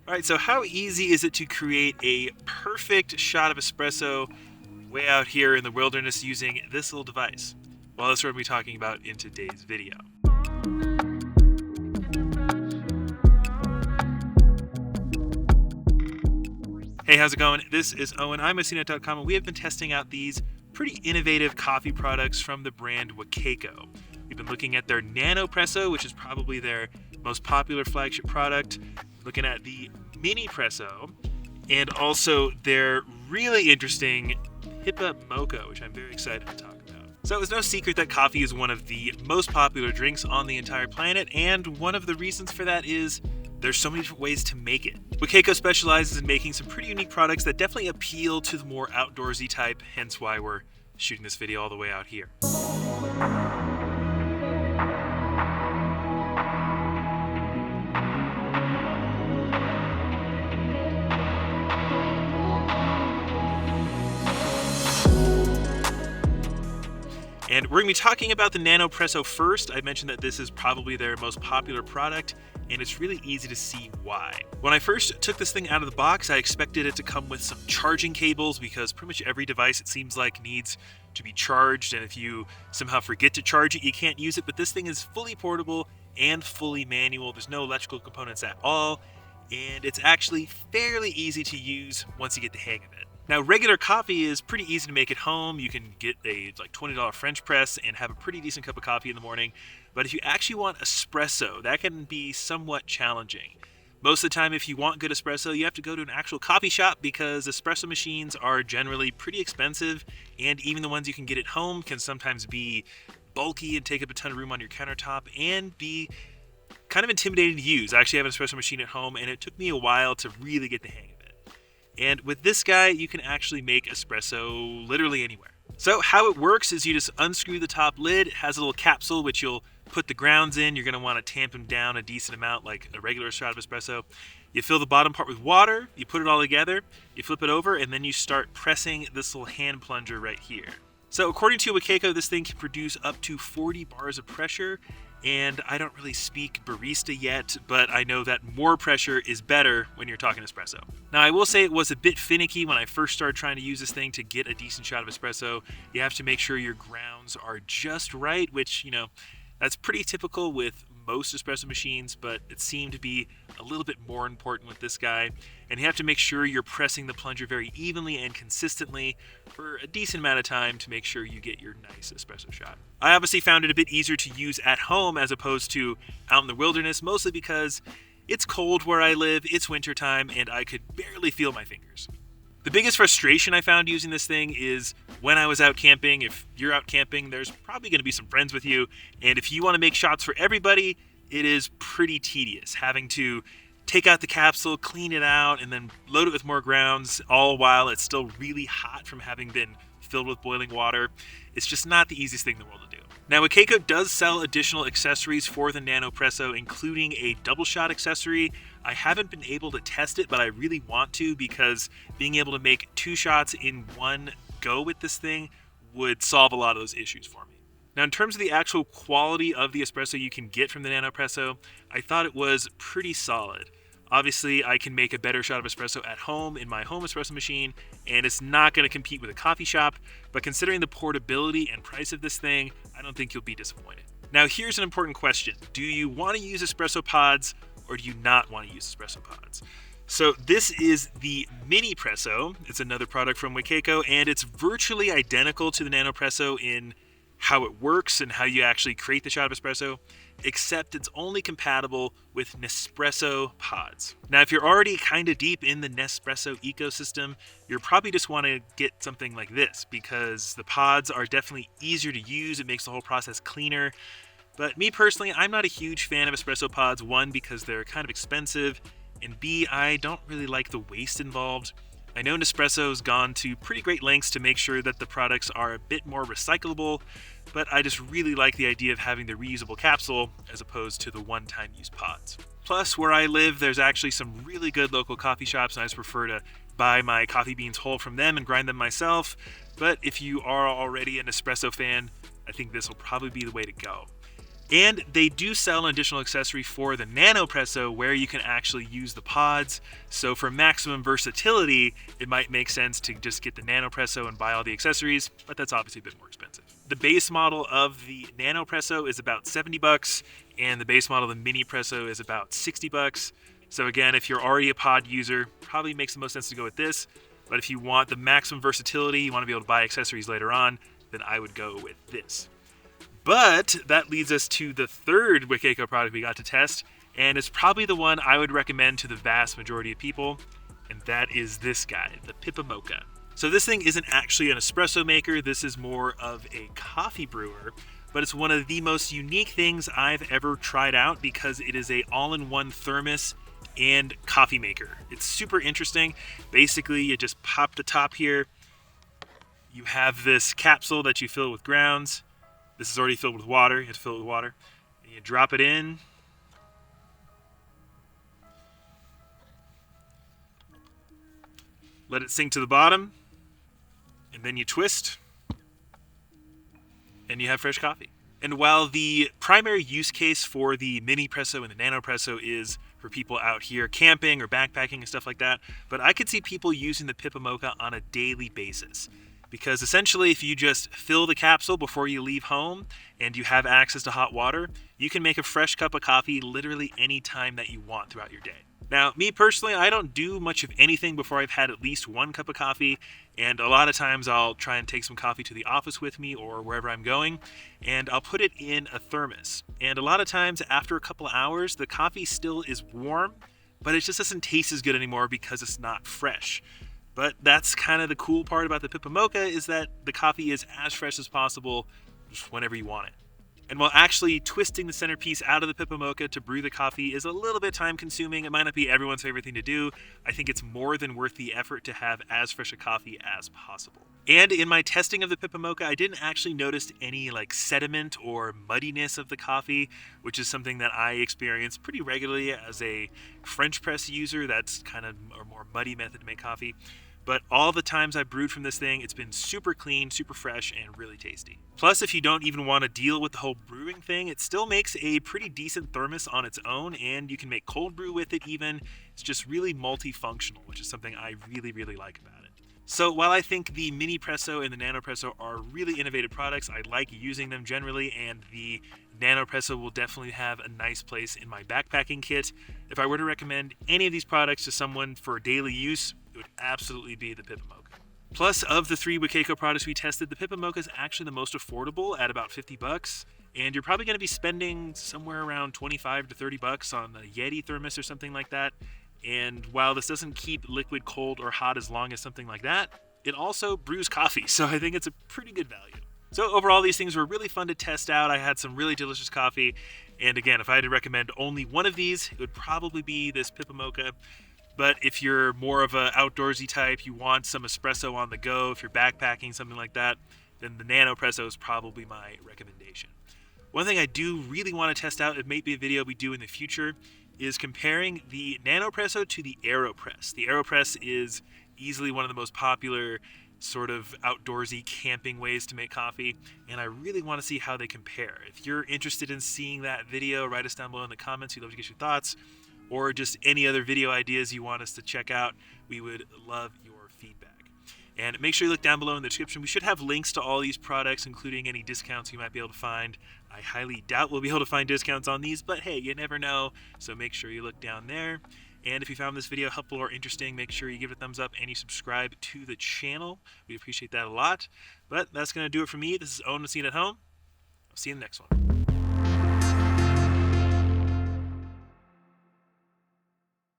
All right, so how easy is it to create a perfect shot of espresso way out here in the wilderness using this little device? Well, that's what we'll be talking about in today's video. Hey, how's it going? This is Owen. I'm with CNET.com, and we have been testing out these pretty innovative coffee products from the brand Wacaco. We've been looking at their Nanopresso, which is probably their most popular flagship product, looking at the Minipresso, and also their really interesting Pipamoka, which I'm very excited to talk about. So it's no secret that coffee is one of the most popular drinks on the entire planet, and one of the reasons for that is there's so many different ways to make it. Wacaco specializes in making some pretty unique products that definitely appeal to the more outdoorsy type, hence why we're shooting this video all the way out here. And we're going to be talking about the Nanopresso first. I mentioned that this is probably their most popular product, and it's really easy to see why. When I first took this thing out of the box, I expected it to come with some charging cables because pretty much every device, it seems like, needs to be charged, and if you somehow forget to charge it, you can't use it. But this thing is fully portable and fully manual. There's no electrical components at all, and it's actually fairly easy to use once you get the hang of it. Now, regular coffee is pretty easy to make at home. You can get a $20 French press and have a pretty decent cup of coffee in the morning. But if you actually want espresso, that can be somewhat challenging. Most of the time, if you want good espresso, you have to go to an actual coffee shop because espresso machines are generally pretty expensive, and even the ones you can get at home can sometimes be bulky and take up a ton of room on your countertop and be kind of intimidating to use. I actually have an espresso machine at home, and it took me a while to really get the hang of it. And with this guy, you can actually make espresso literally anywhere. So how it works is you just unscrew the top lid. It has a little capsule which you'll put the grounds in. You're going to want to tamp them down a decent amount like a regular shot of espresso. You fill the bottom part with water, you put it all together, you flip it over, and then you start pressing this little hand plunger right here. So according to Wacaco, this thing can produce up to 40 bars of pressure. And I don't really speak barista yet, but I know that more pressure is better when you're talking espresso. Now, I will say it was a bit finicky when I first started trying to use this thing to get a decent shot of espresso. You have to make sure your grounds are just right, which, that's pretty typical with most espresso machines, but it seemed to be a little bit more important with this guy. And you have to make sure you're pressing the plunger very evenly and consistently for a decent amount of time to make sure you get your nice espresso shot. I obviously found it a bit easier to use at home as opposed to out in the wilderness, mostly because it's cold where I live, it's wintertime, and I could barely feel my fingers. The biggest frustration I found using this thing is when I was out camping. If you're out camping, there's probably going to be some friends with you, and if you want to make shots for everybody, it is pretty tedious having to take out the capsule, clean it out, and then load it with more grounds, all while it's still really hot from having been filled with boiling water. It's just not the easiest thing in the world to do. Now, Wacaco does sell additional accessories for the Nanopresso, including a double shot accessory. I haven't been able to test it, but I really want to because being able to make 2 shots in one go with this thing would solve a lot of those issues for me. Now, in terms of the actual quality of the espresso you can get from the Nanopresso, I thought it was pretty solid. Obviously, I can make a better shot of espresso at home in my home espresso machine, and it's not going to compete with a coffee shop, but considering the portability and price of this thing, I don't think you'll be disappointed. Now, here's an important question. Do you want to use espresso pods, or do you not want to use espresso pods? So this is the Minipresso. It's another product from Wacaco, and it's virtually identical to the Nanopresso in how it works and how you actually create the shot of espresso, except it's only compatible with Nespresso pods. Now, if you're already kind of deep in the Nespresso ecosystem, you'll probably just want to get something like this because the pods are definitely easier to use. It makes the whole process cleaner. But me personally, I'm not a huge fan of espresso pods. One, because they're kind of expensive, and B, I don't really like the waste involved. I know Nespresso's gone to pretty great lengths to make sure that the products are a bit more recyclable, but I just really like the idea of having the reusable capsule as opposed to the one-time use pods. Plus, where I live, there's actually some really good local coffee shops, and I just prefer to buy my coffee beans whole from them and grind them myself. But if you are already an espresso fan, I think this will probably be the way to go. And they do sell an additional accessory for the Nanopresso where you can actually use the pods. So for maximum versatility, it might make sense to just get the Nanopresso and buy all the accessories, but that's obviously a bit more expensive. The base model of the Nanopresso is about $70, and the base model of the Minipresso is about $60. So again, if you're already a pod user, probably makes the most sense to go with this. But if you want the maximum versatility, you want to be able to buy accessories later on, then I would go with this. But that leads us to the third Wacaco product we got to test, and it's probably the one I would recommend to the vast majority of people, and that is this guy, the Pipamoka. So this thing isn't actually an espresso maker, this is more of a coffee brewer, but it's one of the most unique things I've ever tried out because it is a all-in-one thermos and coffee maker. It's super interesting. Basically, you just pop the top here, you have this capsule that you fill with grounds. This is already filled with water. You have to fill it with water. And you drop it in. Let it sink to the bottom. And then you twist. And you have fresh coffee. And while the primary use case for the Minipresso and the Nanopresso is for people out here camping or backpacking and stuff like that, but I could see people using the Pipamoka on a daily basis. Because essentially, if you just fill the capsule before you leave home and you have access to hot water, you can make a fresh cup of coffee literally any time that you want throughout your day. Now, me personally, I don't do much of anything before I've had at least one cup of coffee, and a lot of times I'll try and take some coffee to the office with me or wherever I'm going, and I'll put it in a thermos. And a lot of times after a couple of hours, the coffee still is warm, but it just doesn't taste as good anymore because it's not fresh. But that's kind of the cool part about the Pipamoka is that the coffee is as fresh as possible just whenever you want it. And while actually twisting the centerpiece out of the Pipamoka to brew the coffee is a little bit time consuming, it might not be everyone's favorite thing to do, I think it's more than worth the effort to have as fresh a coffee as possible. And in my testing of the Pipamoka, I didn't actually notice any sediment or muddiness of the coffee, which is something that I experience pretty regularly as a French press user. That's kind of a more muddy method to make coffee. But all the times I've brewed from this thing, it's been super clean, super fresh, and really tasty. Plus, if you don't even want to deal with the whole brewing thing, it still makes a pretty decent thermos on its own, and you can make cold brew with it even. It's just really multifunctional, which is something I really, really like about it. So while I think the Minipresso and the Nanopresso are really innovative products, I like using them generally, and the Nanopresso will definitely have a nice place in my backpacking kit. If I were to recommend any of these products to someone for daily use, it would absolutely be the Pipamoka. Plus, of the three Wacaco products we tested, the Pipamoka is actually the most affordable at about $50, and you're probably going to be spending somewhere around $25 to $30 on a Yeti thermos or something like that. And while this doesn't keep liquid cold or hot as long as something like that, it also brews coffee, so I think it's a pretty good value. So overall, these things were really fun to test out. I had some really delicious coffee, and again, if I had to recommend only one of these, it would probably be this Pipamoka. But if you're more of an outdoorsy type, you want some espresso on the go, if you're backpacking, something like that, then the Nanopresso is probably my recommendation. One thing I do really want to test out, it may be a video we do in the future, is comparing the Nanopresso to the AeroPress. The AeroPress is easily one of the most popular sort of outdoorsy camping ways to make coffee, and I really want to see how they compare. If you're interested in seeing that video, write us down below in the comments. We'd love to get your thoughts, or just any other video ideas you want us to check out. We would love your feedback. And make sure you look down below in the description. We should have links to all these products, including any discounts you might be able to find. I highly doubt we'll be able to find discounts on these, but hey, you never know, so make sure you look down there. And if you found this video helpful or interesting, make sure you give it a thumbs up and you subscribe to the channel. We appreciate that a lot. But that's going to do it for me. This is Owen with CNET Home. I'll see you in the next one.